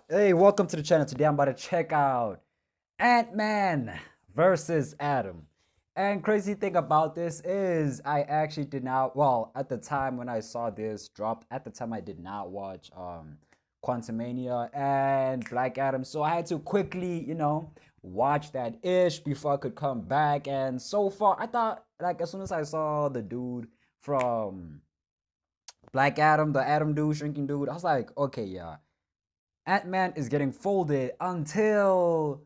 Hey, welcome to the channel. Today I'm about to check out Ant-Man versus Adam. And crazy thing about this is I actually did not, well, at the time when I saw this dropped, at the time I did not watch Quantumania and Black Adam. So I had to quickly, watch that ish before I could come back. And so far, I thought like as soon as I saw the dude from Black Adam, the Adam dude, shrinking dude, I was like, okay, yeah. Ant-Man is getting folded until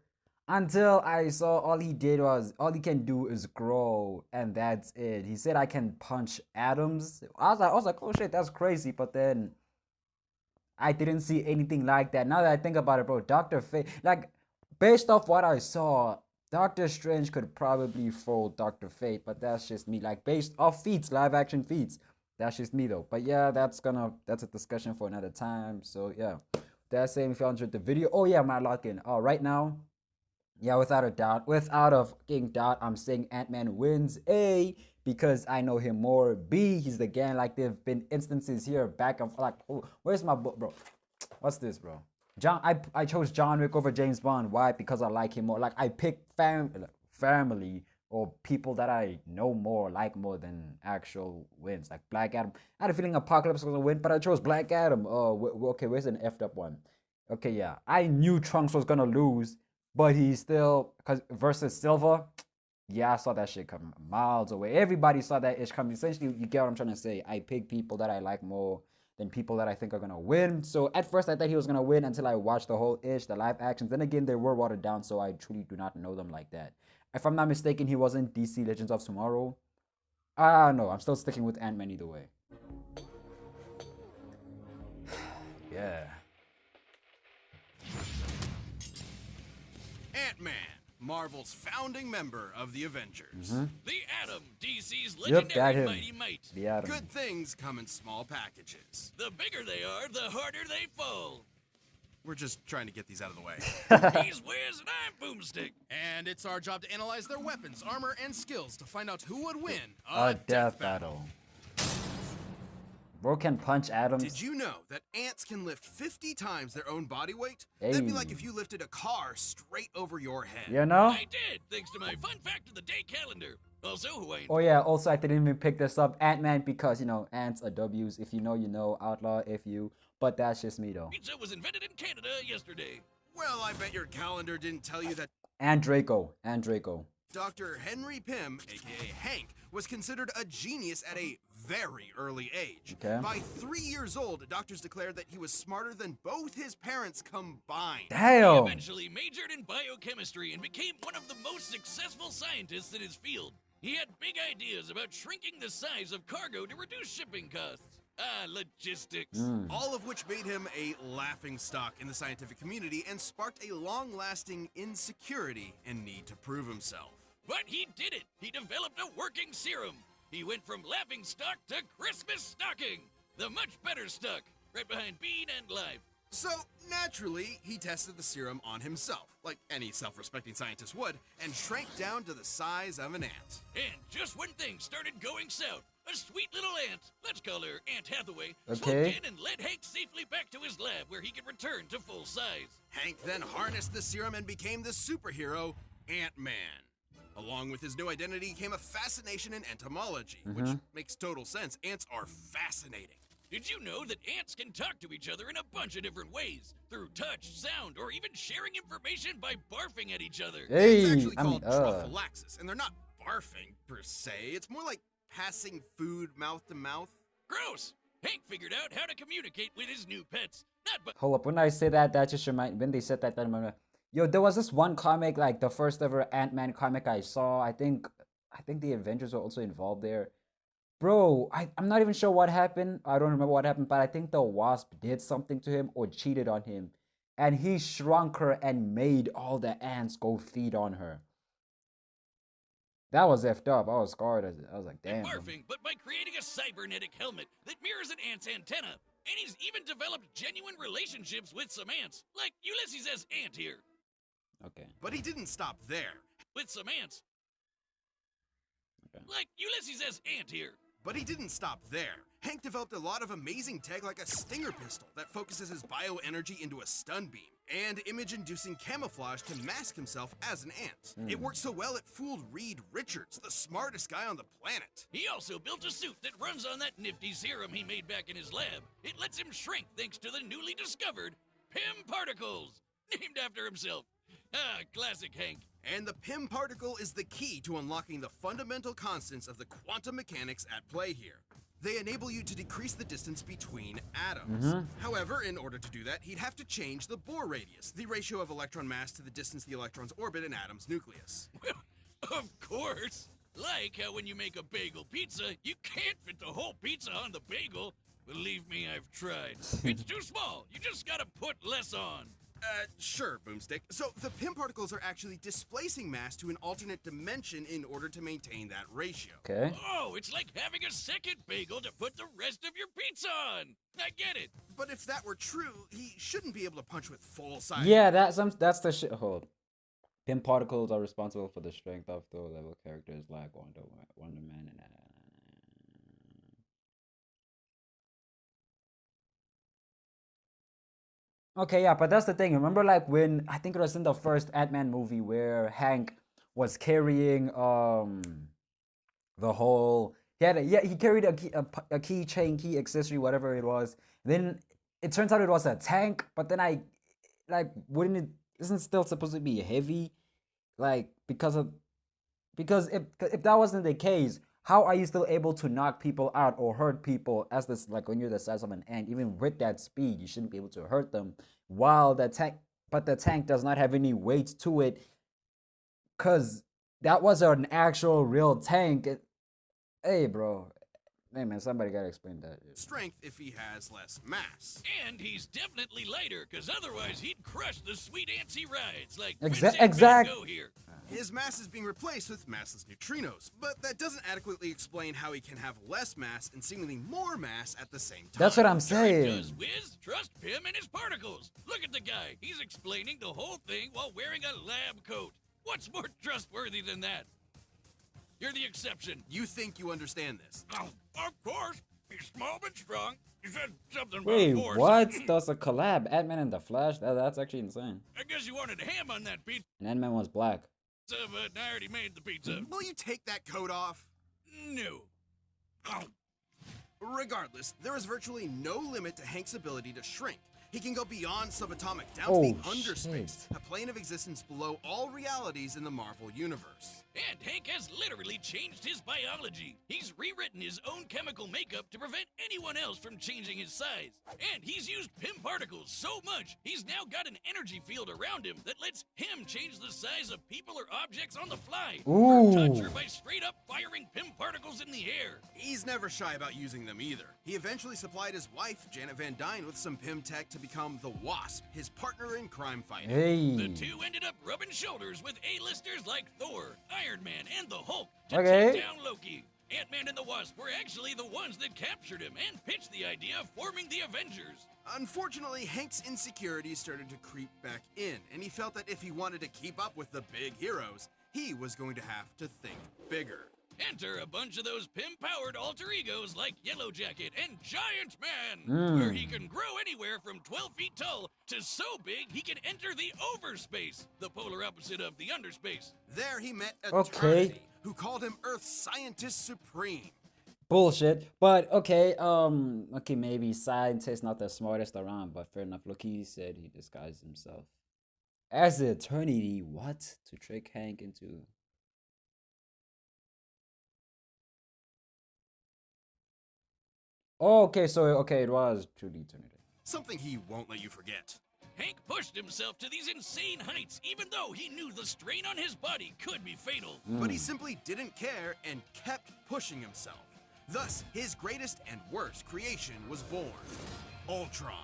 I saw all he can do is grow and that's it. He said I can punch atoms. I was like, oh shit, that's crazy. But then I didn't see anything like that. Now that I think about it, bro, Doctor Fate, like based off what I saw, Doctor Strange could probably fold Doctor Fate, but that's just me. Like based off feats, live action feats. That's just me though. But yeah, that's a discussion for another time. So yeah. That's saying if you enjoyed the video. Oh yeah, my login. Right now, yeah, without a fucking doubt, I'm saying Ant-Man wins. A, because I know him more. B, he's the gang. Like there've been instances here back and like, oh, where's my book, bro? What's this, bro? I chose John Wick over James Bond. Why? Because I like him more. Like I picked family or people that I know more, like more than actual wins. Like Black Adam. I had a feeling Apocalypse was gonna win, but I chose Black Adam. Okay, where's an effed up one? Okay, yeah. I knew Trunks was gonna lose, but he still cause versus Silva. Yeah, I saw that shit coming miles away. Everybody saw that ish coming. Essentially, you get what I'm trying to say. I pick people that I like more than people that I think are gonna win. So at first I thought he was gonna win until I watched the whole ish, the live actions. Then again, they were watered down, so I truly do not know them like that. If I'm not mistaken, he wasn't DC Legends of Tomorrow. I don't know. I'm still sticking with Ant-Man either way. Yeah. Ant-Man, Marvel's founding member of the Avengers. The Atom, DC's Yep, that legendary him. mighty might. The Atom. Good things come in small packages. The bigger they are, the harder they fall. We're just trying to get these out of the way. He's Wiz and I'm Boomstick. And it's our job to analyze their weapons, armor, and skills to find out who would win A death battle. Bro can punch atoms. Did you know that ants can lift 50 times their own body weight? That'd be like if you lifted a car straight over your head. You know? I did, thanks to my fun fact of the day calendar. Also, who I Oh yeah, also I didn't even pick this up. Ant-Man because, ants are W's. If you know, outlaw if you. But that's just me though. pizza was invented in Canada yesterday. Well, I bet your calendar didn't tell you that And Draco. Dr. Henry Pym, aka Hank, was considered a genius at a very early age. Okay. By 3 years old, doctors declared that he was smarter than both his parents combined. He Damn. eventually majored in biochemistry and became one of the most successful scientists in his field. He had big ideas about shrinking the size of cargo to reduce shipping costs. Logistics. All of which made him a laughingstock in the scientific community and sparked a long-lasting insecurity and need to prove himself. But he did it. He developed a working serum. He went from laughing stock to Christmas stocking. The much better stock, right behind Bean and Live. So, naturally, he tested the serum on himself, like any self-respecting scientist would, and shrank down to the size of an ant. And just when things started going south, a sweet little ant, let's call her Aunt Hathaway, Okay. swooped in and led Hank safely back to his lab where he could return to full size. Hank then harnessed the serum and became the superhero, Ant-Man. Along with his new identity came a fascination in entomology, which makes total sense. Ants are fascinating. Did you know that ants can talk to each other in a bunch of different ways? Through touch, sound, or even sharing information by barfing at each other. Hey, It's actually I mean, called trophallaxis, and they're not barfing per se. It's more like passing food mouth to mouth. Gross! Hank figured out how to communicate with his new pets. Not by Hold up, when I say that, that just when they said that remember. Yo, there was this one comic, like the first ever Ant-Man comic I saw. I think the Avengers were also involved there. Bro, I'm not even sure what happened. I don't remember what happened, but I think the Wasp did something to him or cheated on him. And he shrunk her and made all the ants go feed on her. That was effed up. I was scarred. I was like, damn. barfing, but by creating a cybernetic helmet that mirrors an ant's antenna. And he's even developed genuine relationships with some ants, like Ulysses' ant here. Okay. But he didn't stop there. With some ants. Okay. Like Ulysses' ant here. But he didn't stop there. Hank developed a lot of amazing tech like a stinger pistol that focuses his bioenergy into a stun beam, and image-inducing camouflage to mask himself as an ant. It worked so well it fooled Reed Richards, the smartest guy on the planet. He also built a suit that runs on that nifty serum he made back in his lab. It lets him shrink thanks to the newly discovered PIM particles, named after himself. Ah, classic Hank. And the PIM particle is the key to unlocking the fundamental constants of the quantum mechanics at play here. They enable you to decrease the distance between atoms. However, in order to do that, he'd have to change the Bohr radius, the ratio of electron mass to the distance the electrons orbit an atom's nucleus. Of course. Like how when you make a bagel pizza, you can't fit the whole pizza on the bagel. Believe me, I've tried. It's too small. You just gotta put less on. Sure, Boomstick. So the PIM particles are actually displacing mass to an alternate dimension in order to maintain that ratio. Okay. Oh, it's like having a second bagel to put the rest of your pizza on. I get it. But if that were true, he shouldn't be able to punch with full size. Yeah, that's the shit. Hold. PIM particles are responsible for the strength of the level characters like Wonder Man, and okay, yeah, but that's the thing. Remember, like when I think it was in the first Ant-Man movie where Hank was carrying the whole he carried a keychain, key accessory, whatever it was. Then it turns out it was a tank, but then wouldn't it isn't still supposed to be heavy, like because if that wasn't the case, how are you still able to knock people out or hurt people as this, like when you're the size of an ant? Even with that speed, you shouldn't be able to hurt them. While the tank does not have any weight to it, cause that was an actual real tank. Hey, bro. Hey, man, somebody gotta explain that. Strength if he has less mass. And he's definitely lighter, because otherwise he'd crush the sweet antsy rides like Exactly. here. His mass is being replaced with massless neutrinos, but that doesn't adequately explain how he can have less mass and seemingly more mass at the same time. That's what I'm Sure he saying. does, Wiz. Trust Pim and his particles. Look at the guy. He's explaining the whole thing while wearing a lab coat. What's more trustworthy than that? You're the exception. You think you understand this? Oh, of course. He's small but strong. You said something about Wait, force. what? That's a collab. Ant-Man and the Flash? That's actually insane. I guess you wanted ham on that pizza, And Ant-Man was black. but I already made the pizza. Will you take that coat off? No. Oh, Regardless, there is virtually no limit to Hank's ability to shrink. He can go beyond subatomic down to the underspace, shit. a plane of existence below all realities in the Marvel Universe. and Hank has literally changed his biology. He's rewritten his own chemical makeup to prevent anyone else from changing his size. And he's used PIM particles so much, he's now got an energy field around him that lets him change the size of people or objects on the fly. Ooh. Or touch or by straight up firing PIM particles in the air. He's never shy about using them either. He eventually supplied his wife, Janet Van Dyne, with some PIM tech to become the Wasp, his partner in crime fighting. Hey. The two ended up rubbing shoulders with A-listers like Thor, Iron Man, and the Hulk to Okay. take down Loki. Ant-Man and the Wasp were actually the ones that captured him and pitched the idea of forming the Avengers. Unfortunately, Hank's insecurities started to creep back in, and he felt that if he wanted to keep up with the big heroes, he was going to have to think bigger. Enter a bunch of those PIM-powered alter egos like Yellow Jacket and Giant Man, where he can grow anywhere from 12 feet tall to so big he can enter the overspace, the polar opposite of the underspace. There he met Okay. Eternity, who called him Earth's Scientist Supreme. Bullshit. But okay, maybe scientist not the smartest around, but fair enough. Look, he said he disguised himself as the Eternity. What? To trick Hank into. Oh, okay, so it was truly Eternity. Something he won't let you forget. Hank pushed himself to these insane heights, even though he knew the strain on his body could be fatal. But he simply didn't care and kept pushing himself. Thus, his greatest and worst creation was born. Ultron.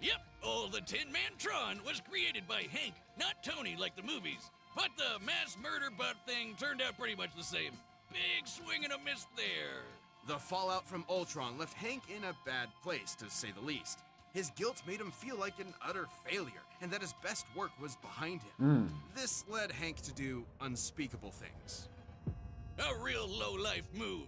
Yep, all the Tin Man Tron was created by Hank, not Tony like the movies. But the mass murder butt thing turned out pretty much the same. Big swing and a miss there. The fallout from Ultron left Hank in a bad place, to say the least. His guilt made him feel like an utter failure, and that his best work was behind him. This led Hank to do unspeakable things. A real low-life move.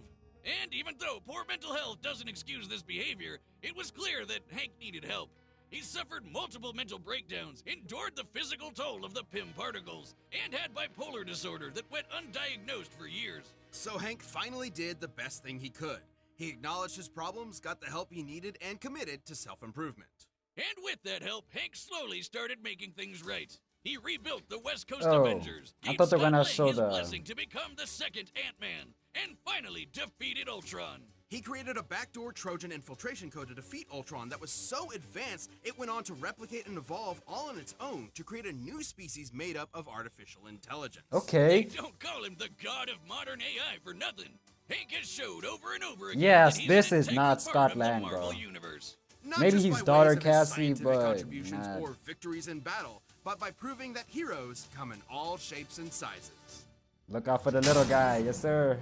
And even though poor mental health doesn't excuse this behavior, it was clear that Hank needed help. He suffered multiple mental breakdowns, endured the physical toll of the PIM particles, and had bipolar disorder that went undiagnosed for years. So Hank finally did the best thing he could. He acknowledged his problems, got the help he needed, and committed to self-improvement. And with that help, Hank slowly started making things right. He rebuilt the West Coast Oh, Avengers, I gave thought they were Scott gonna Lang show his the- blessing to become the second Ant-Man, and finally defeated Ultron. He created a backdoor Trojan infiltration code to defeat Ultron that was so advanced, it went on to replicate and evolve all on its own to create a new species made up of artificial intelligence. Okay. They don't call him the god of modern AI for nothing. Hank has showed over and over again Yes, that he's this an is integral not part Scott of the Lang, Marvel bro. universe. Not Maybe just he's by daughter ways of his Cassie, scientific but contributions nah. or victories in battle, but by proving that heroes come in all shapes and sizes. Look out for the little guy. Yes, sir.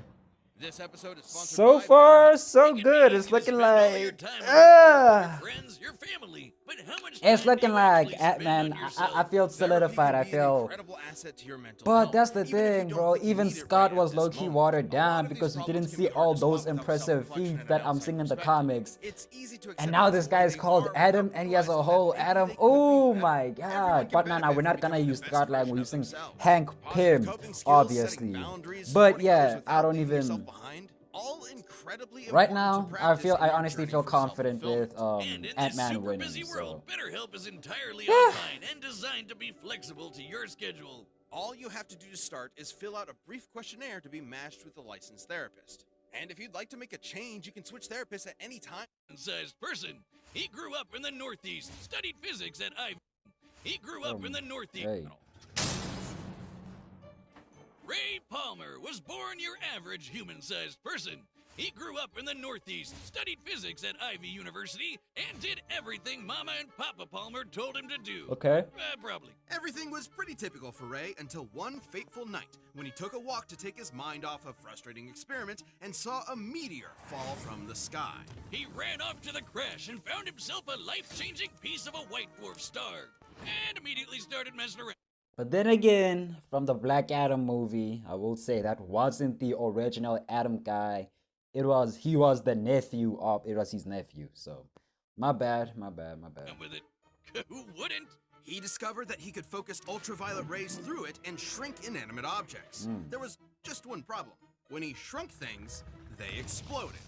This episode is sponsored So by far, BetterHelp. so It good. means It's you looking spend all your like, time on your friends, your family, but how much it's time do looking you like actually spend Ant-Man. on yourself? I feel Therapy solidified. can I be an feel. incredible asset to your mental But health, that's the even if you thing, don't bro. think you Even need it Scott right was at this low-key moment. watered A lot down of these because we didn't problems can see be hard all to those spot without impressive self-reflection feats and that an I'm outside seeing in the perspective. comics. It's easy to And accept now things this the guy way is they called are Adam, without and he has a realizing whole that maybe Adam. they could be Oh better. my Everyone god! can But no, benefit we're from not gonna becoming the use best Scott Lang. version We're of using themselves. Hank Positive Pym, coping skills, obviously. setting boundaries, But supporting others yeah, I without don't leaving yourself even. behind, all incredibly Right important now, to practice in I your honestly journey feel for confident self-fulfillment. with And in this Ant-Man super winning. busy So world, BetterHelp is entirely online and designed to be flexible to your schedule. All you have to do to start is fill out a brief questionnaire to be matched with a licensed therapist. And if you'd like to make a change, you can switch therapists at any time. Sized person. He grew up in the Northeast, studied physics at Ivy. He grew up in the Northeast. hey, Ray Palmer was born your average human-sized person. He grew up in the Northeast, studied physics at Ivy University, and did everything Mama and Papa Palmer told him to do. okay. Probably. Everything was pretty typical for Ray until one fateful night when he took a walk to take his mind off a frustrating experiment and saw a meteor fall from the sky. He ran off to the crash and found himself a life-changing piece of a white dwarf star, and immediately started messing around. But then again, from the Black Adam movie, I will say that wasn't the original Adam guy. He was the nephew of, it was his nephew. So, my bad. With it. Who wouldn't? He discovered that he could focus ultraviolet rays through it and shrink inanimate objects. There was just one problem. When he shrunk things, they exploded.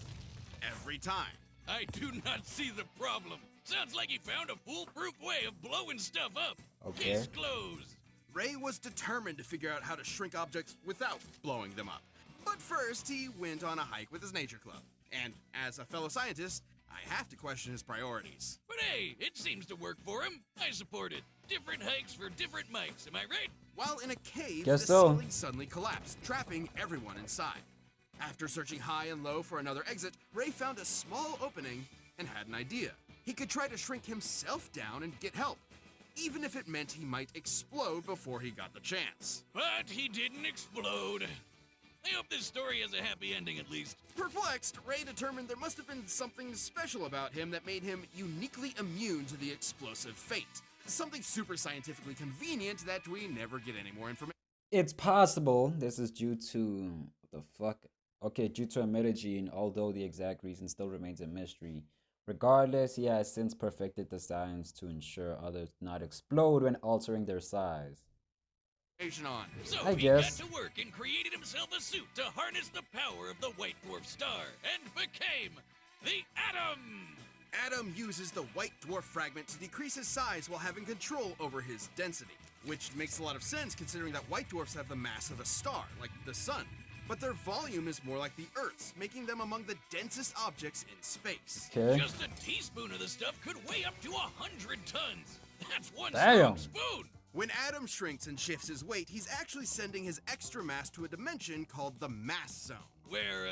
Every time. I do not see the problem. Sounds like he found a foolproof way of blowing stuff up. Okay. Case closed. Ray was determined to figure out how to shrink objects without blowing them up. But first, he went on a hike with his nature club. And as a fellow scientist, I have to question his priorities. But hey, it seems to work for him. I support it. Different hikes for different mics, am I right? While in a cave, Guess the so. ceiling suddenly collapsed, trapping everyone inside. After searching high and low for another exit, Ray found a small opening and had an idea. He could try to shrink himself down and get help, even if it meant he might explode before he got the chance. But he didn't explode. I hope this story has a happy ending at least. Perplexed, Ray determined there must have been something special about him that made him uniquely immune to the explosive fate. Something super scientifically convenient that we never get any more information. It's possible this is due to the fuck. Okay, due to a metagene, although the exact reason still remains a mystery. Regardless, he has since perfected the science to ensure others not explode when altering their size. On. So I he guess. got to work and created himself a suit to harness the power of the white dwarf star and became the Atom. Adam uses the white dwarf fragment to decrease his size while having control over his density, which makes a lot of sense considering that white dwarfs have the mass of a star, like the sun, but their volume is more like the Earth's, making them among the densest objects in space. Okay. Just a teaspoon of the stuff could weigh up to 100 tons. That's one Damn. strong spoon. When Adam shrinks and shifts his weight, he's actually sending his extra mass to a dimension called the mass zone. Where,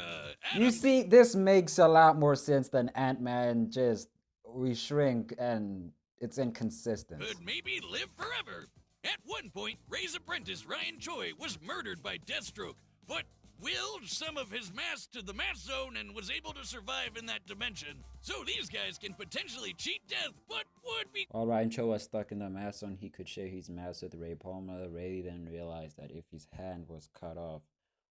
Adam... You see, this makes a lot more sense than Ant-Man. Just we shrink and it's inconsistent. could maybe live forever. At one point, Ray's apprentice, Ryan Choi, was murdered by Deathstroke, but willed some of his mass to the mass zone and was able to survive in that dimension. So these guys can potentially cheat death, but would be... While Ryan Cho was stuck in the mass zone, he could share his mass with Ray Palmer. Ray then realized that if his hand was cut off,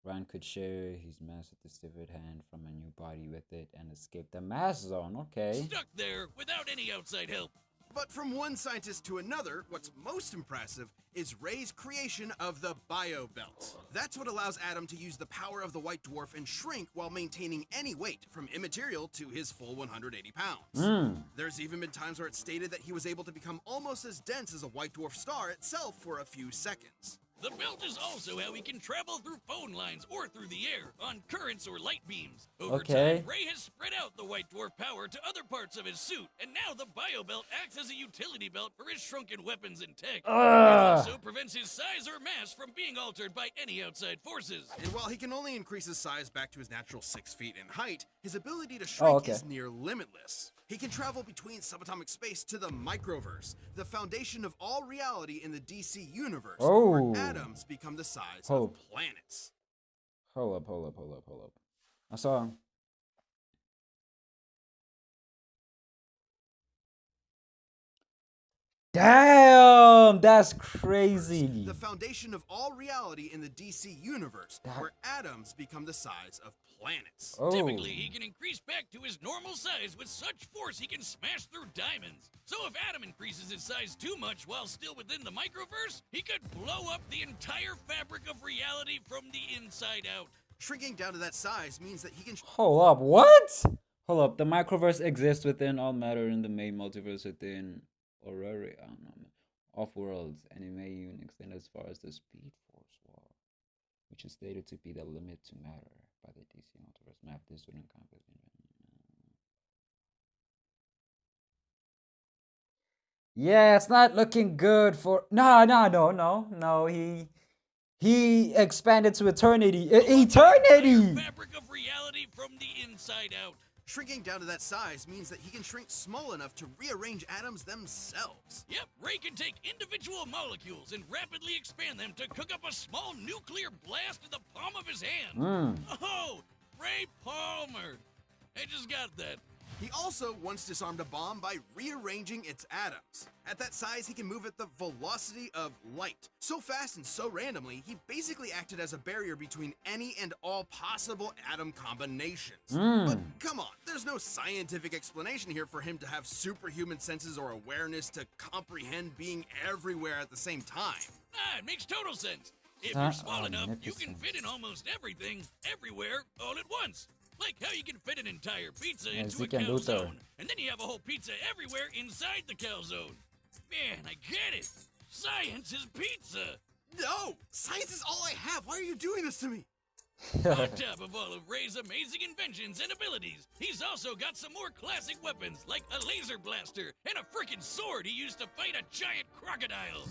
Ryan could share his mass with the severed hand from a new body with it and escape the mass zone. Okay. Stuck there without any outside help. But from one scientist to another, what's most impressive is Ray's creation of the Bio Belt. That's what allows Adam to use the power of the White Dwarf and shrink while maintaining any weight, from immaterial to his full 180 pounds. There's even been times where it's stated that he was able to become almost as dense as a White Dwarf star itself for a few seconds. The belt is also how he can travel through phone lines or through the air on currents or light beams. Over time, Ray has spread out the White Dwarf power to other parts of his suit, and now the Bio Belt acts as a utility belt for his shrunken weapons and tech. It also prevents his size or mass from being altered by any outside forces. And while he can only increase his size back to his natural 6 feet in height, his ability to shrink is near limitless. He can travel between subatomic space to the microverse, the foundation of all reality in the DC universe, where atoms become the size of planets. Hold up. I saw. Damn, that's crazy. The foundation of all reality in the DC universe, where atoms become the size of planets. Typically, he can increase back to his normal size with such force he can smash through diamonds. So if Adam increases his size too much while still within the microverse, he could blow up the entire fabric of reality from the inside out. Shrinking down to that size means that he can... Hold up, what? Hold up, the microverse exists within all matter in the main multiverse within Aurora, off-worlds, and it may even extend as far as the Speed Force wall, which is stated to be the limit to matter by the DC multiverse map. This would encompass... Yeah, it's not looking good for... No, he expanded to eternity. Eternity! Fabric of reality from the inside out. Shrinking down to that size means that he can shrink small enough to rearrange atoms themselves. Yep, Ray can take individual molecules and rapidly expand them to cook up a small nuclear blast in the palm of his hand. Oh, Ray Palmer. I just got that. He also once disarmed a bomb by rearranging its atoms. At that size, he can move at the velocity of light. So fast and so randomly, he basically acted as a barrier between any and all possible atom combinations. But come on, there's no scientific explanation here for him to have superhuman senses or awareness to comprehend being everywhere at the same time. It makes total sense. If you're small enough, you can fit in almost everything, everywhere, all at once. Like how you can fit an entire pizza into a calzone, and then you have a whole pizza everywhere inside the calzone. Man, I get it. Science is pizza. No! Science is all I have. Why are you doing this to me? On top of all of Ray's amazing inventions and abilities, he's also got some more classic weapons, like a laser blaster and a frickin' sword he used to fight a giant crocodile.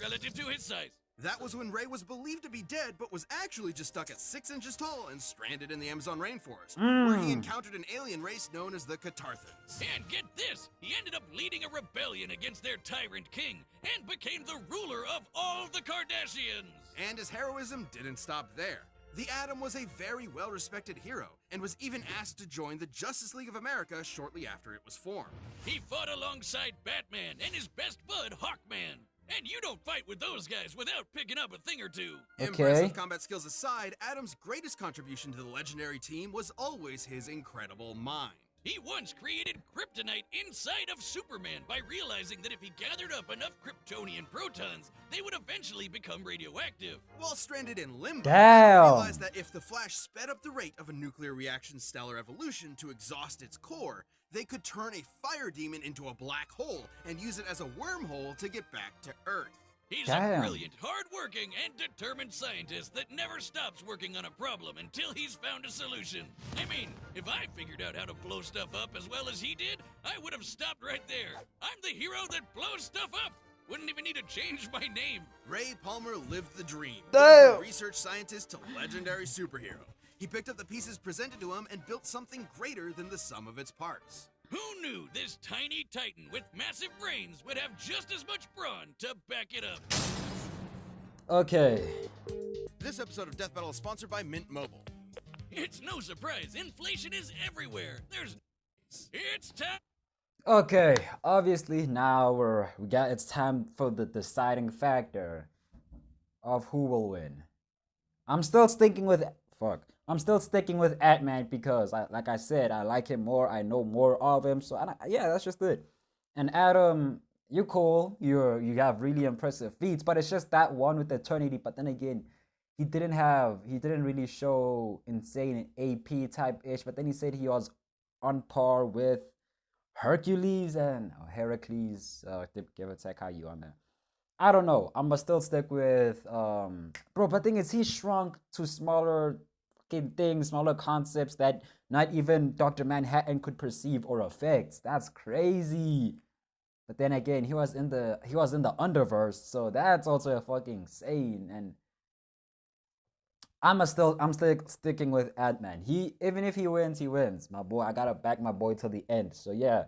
Relative to his size. That was when Ray was believed to be dead, but was actually just stuck at 6 inches tall and stranded in the Amazon rainforest, where he encountered an alien race known as the Catarthans. And get this, he ended up leading a rebellion against their tyrant king, and became the ruler of all the Kardashians. And his heroism didn't stop there. The Atom was a very well-respected hero, and was even asked to join the Justice League of America shortly after it was formed. He fought alongside Batman and his best bud, Hawkman. And you don't fight with those guys without picking up a thing or two. Impressive combat skills aside, Adam's greatest contribution to the legendary team was always his incredible mind. He once created kryptonite inside of Superman by realizing that if he gathered up enough Kryptonian protons, they would eventually become radioactive. While stranded in limbo, he realized that if the Flash sped up the rate of a nuclear reaction's stellar evolution to exhaust its core, they could turn a fire demon into a black hole and use it as a wormhole to get back to Earth. He's a brilliant, hard-working, and determined scientist that never stops working on a problem until he's found a solution. I mean, if I figured out how to blow stuff up as well as he did, I would have stopped right there. I'm the hero that blows stuff up. Wouldn't even need to change my name. Ray Palmer lived the dream. From research scientist to legendary superhero. He picked up the pieces presented to him and built something greater than the sum of its parts. Who knew this tiny titan with massive brains would have just as much brawn to back it up? Okay. This episode of Death Battle is sponsored by Mint Mobile. It's no surprise, inflation is everywhere. It's time. Okay, obviously now it's time for the deciding factor of who will win. I'm still sticking with fuck. I'm still sticking with Ant-Man because, like I said, I like him more. I know more of him. So yeah, that's just it. And Adam, you cool. You have really impressive feats, but it's just that one with Eternity. But then again, he didn't really show insane AP type ish. But then he said he was on par with Hercules and Heracles. Give a tech how you on that. I don't know. I'm gonna still stick with bro. But the thing is, he shrunk to smaller fucking things, smaller concepts that not even Dr. Manhattan could perceive or affect. That's crazy. But then again, he was in the underverse, so that's also a fucking insane. And I'm still sticking with Ant-Man. He even if he wins, he wins. My boy, I gotta back my boy till the end. So yeah.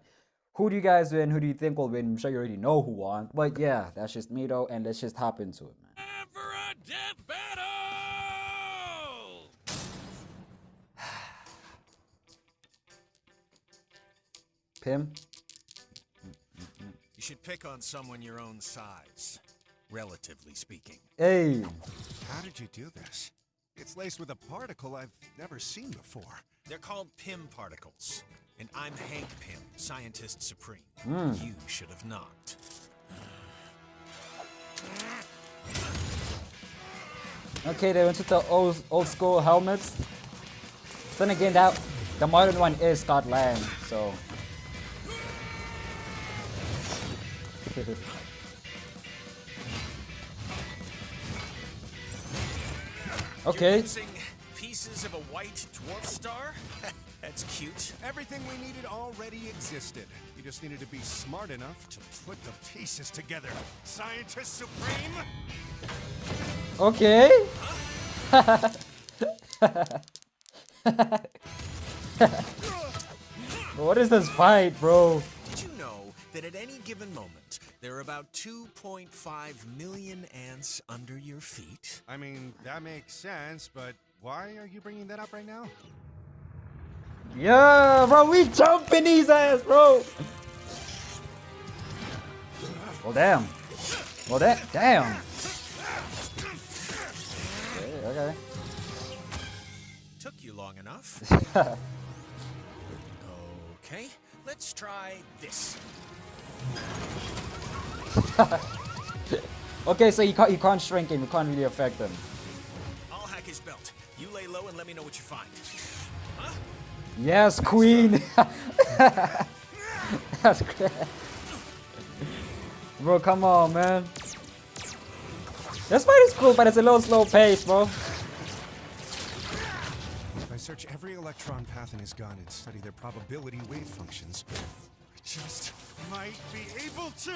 Who do you guys win? Who do you think will win? I'm sure you already know who won. But yeah, that's just me though, and let's just hop into it, man. Time for a death battle! Pim? You should pick on someone your own size, relatively speaking. Hey. How did you do this? It's laced with a particle I've never seen before. They're called Pym particles. And I'm Hank Pym, Scientist Supreme. You should have knocked. Okay, they went with the old school helmets. Then again, the modern one is Scott Lang, so. Okay. You're mixing pieces of a white dwarf star? That's cute. Everything we needed already existed. You just needed to be smart enough to put the pieces together. Scientist Supreme? Okay. What is this fight, bro? Did you know that at any given moment, there are about 2.5 million ants under your feet? I mean, that makes sense, but why are you bringing that up right now? Yeah, bro, we jumping these ass, bro. Well, damn. Well, damn. Okay. Took you long enough. Okay, let's try this. Okay, so you can't shrink him. You can't really affect him. I'll hack his belt. You lay low and let me know what you find. Huh? Yes, queen. That's great. Bro, come on, man. This fight is cool, but it's a little slow pace, bro. If I search every electron path in his gun and study their probability wave functions, I just might be able to.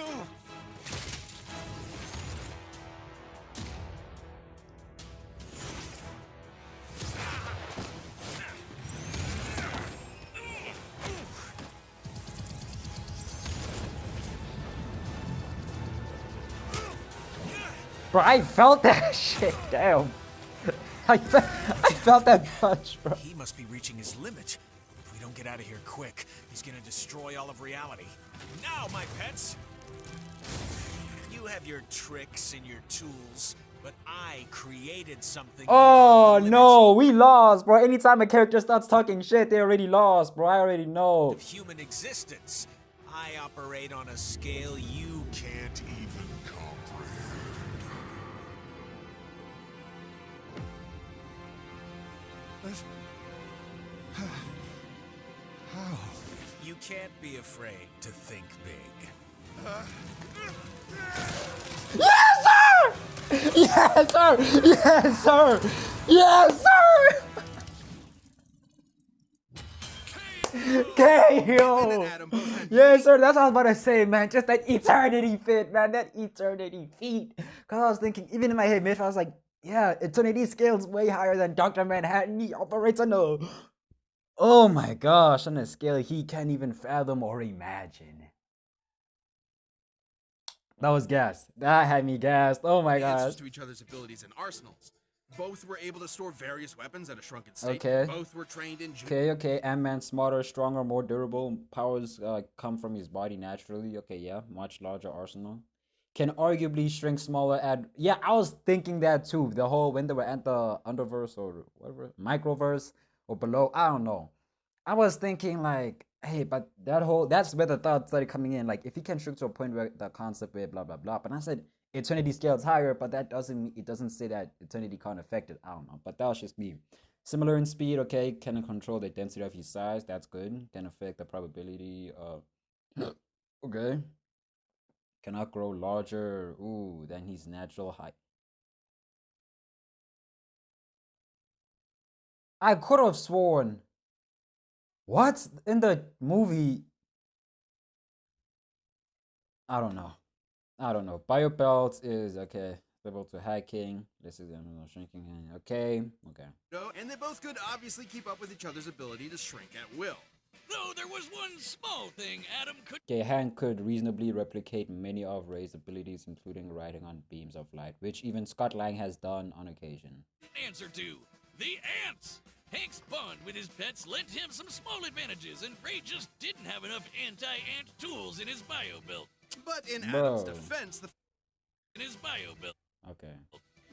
Bro, I felt that shit. Damn. I felt that punch, bro. He must be reaching his limit. If we don't get out of here quick, he's gonna destroy all of reality. Now, my pets! You have your tricks and your tools, but I created something. Oh no, we lost, bro. Anytime a character starts talking shit, they already lost, bro. I already know. Of human existence. I operate on a scale you can't even comprehend. How? You can't be afraid to think big. Yes, sir! Yes, sir! Yes, sir! Yes, sir! KO! Yes, sir. That's what I was about to say, man. Just that eternity fit, man. That eternity feat. Because I was thinking, even in my head, I was like, yeah, eternity scales way higher than Dr. Manhattan. He operates on a... Oh my gosh, on a scale he can't even fathom or imagine. That was gas. That had me gassed. Oh my gosh. Answers to each other's abilities and arsenals. Both were able to store various weapons at a shrunken state. Okay. Both were trained in... Okay. Ant-Man smarter, stronger, more durable. Powers come from his body naturally. Okay, yeah. Much larger arsenal. can arguably shrink smaller at yeah, I was thinking that too. The whole when they were at the underverse or whatever, microverse or below, I don't know. I was thinking like, hey, but that's where the thought started coming in. Like, if he can shrink to a point where the concept where blah blah blah. But I said eternity scales higher, but that doesn't say that eternity can't affect it. I don't know. But that was just me. Similar in speed, okay, can control the density of his size, that's good. Can affect the probability of okay. Cannot grow larger, ooh, than his natural height. I could have sworn. What? In the movie? I don't know. I don't know. Biobelt is okay. Able to hacking. This is shrinking. Okay. Okay. No, and they both could obviously keep up with each other's ability to shrink at will. Though there was one small thing Adam could. Okay, Hank could reasonably replicate many of Ray's abilities, including riding on beams of light, which even Scott Lang has done on occasion. Answer to the ants. Hank's bond with his pets lent him some small advantages, and Ray just didn't have enough anti-ant tools in his bio belt. But in Adam's defense, Okay.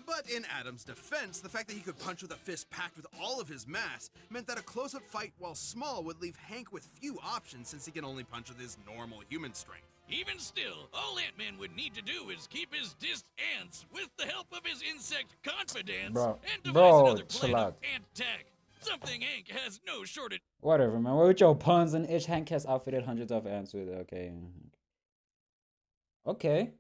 But in Adam's defense, the fact that he could punch with a fist packed with all of his mass meant that a close-up fight, while small, would leave Hank with few options since he can only punch with his normal human strength. Even still, all Ant-Man would need to do is keep his dissed ants with the help of his insect confidence and devise another plan of ant attack. Something Hank has no shortage. Whatever, man. What with your puns and itch? Hank has outfitted hundreds of ants with. Okay. Okay.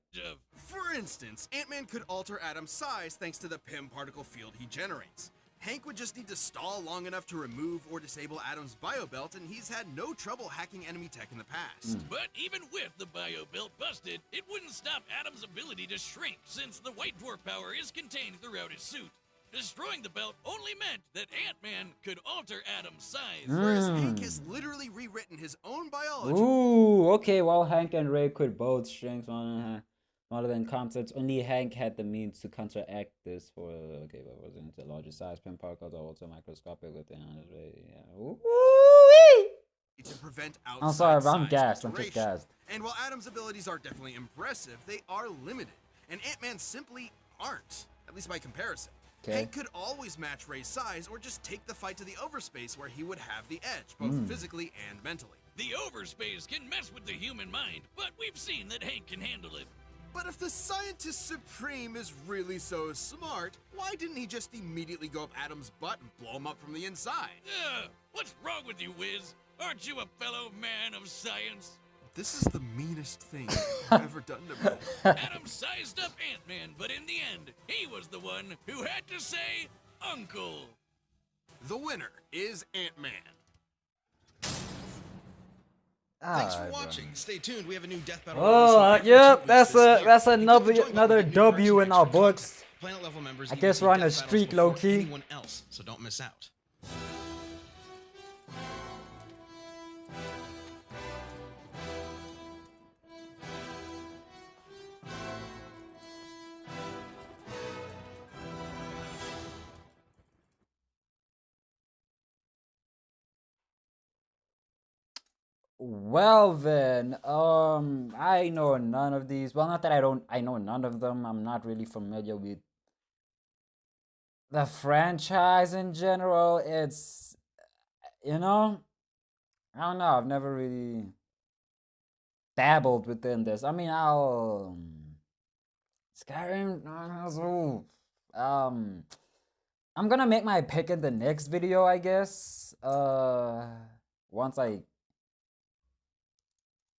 For instance, Ant-Man could alter Adam's size thanks to the Pym particle field he generates. Hank would just need to stall long enough to remove or disable Adam's biobelt, and he's had no trouble hacking enemy tech in the past. But even with the biobelt busted, it wouldn't stop Adam's ability to shrink, since the white dwarf power is contained throughout his suit. Destroying the belt only meant that Ant-Man could alter Adam's size. Whereas Hank has literally rewritten his own biology. Ooh, okay. While Hank and Ray could both shrink smaller than concepts, only Hank had the means to counteract this for okay, but wasn't a larger size. Pym particles are also microscopic within Ray. Yeah. Ooh-wee! To prevent outside I'm sorry, size I'm gassed. I'm alteration. just gassed. And while Adam's abilities are definitely impressive, they are limited, and Ant-Man simply aren't, at least by comparison. Okay. Hank could always match Ray's size or just take the fight to the overspace where he would have the edge, both physically and mentally. The overspace can mess with the human mind, but we've seen that Hank can handle it. But if the Scientist Supreme is really so smart, why didn't he just immediately go up Adam's butt and blow him up from the inside? What's wrong with you, Wiz? Aren't you a fellow man of science? This is the meanest thing you've ever done to me. Adam sized up Ant-Man, but in the end, he was the one who had to say, Uncle. The winner is Ant-Man. Thanks for watching. Stay tuned. We have a new death battle. Oh, yep. That's another W in our books. Planet level members. I guess we're on a streak, low key. Anyone else, so don't miss out. Well then, I know none of these. Well, not that I know none of them. I'm not really familiar with the franchise in general. It's, I don't know. I've never really dabbled within this. I mean, Skyrim. I'm gonna make my pick in the next video, I guess. Once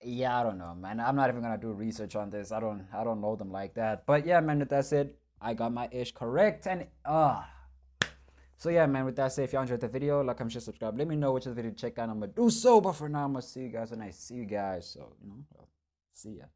yeah, I don't know, man. I'm not even gonna do research on this. I don't know them like that. But yeah, man, that's it. I got my ish correct, and so yeah, man, with that said, if y'all enjoyed the video, like, comment, share, subscribe. Let me know which video to check out. I'm gonna do so, but for now, I'm gonna see you guys when I see you guys. So, see ya.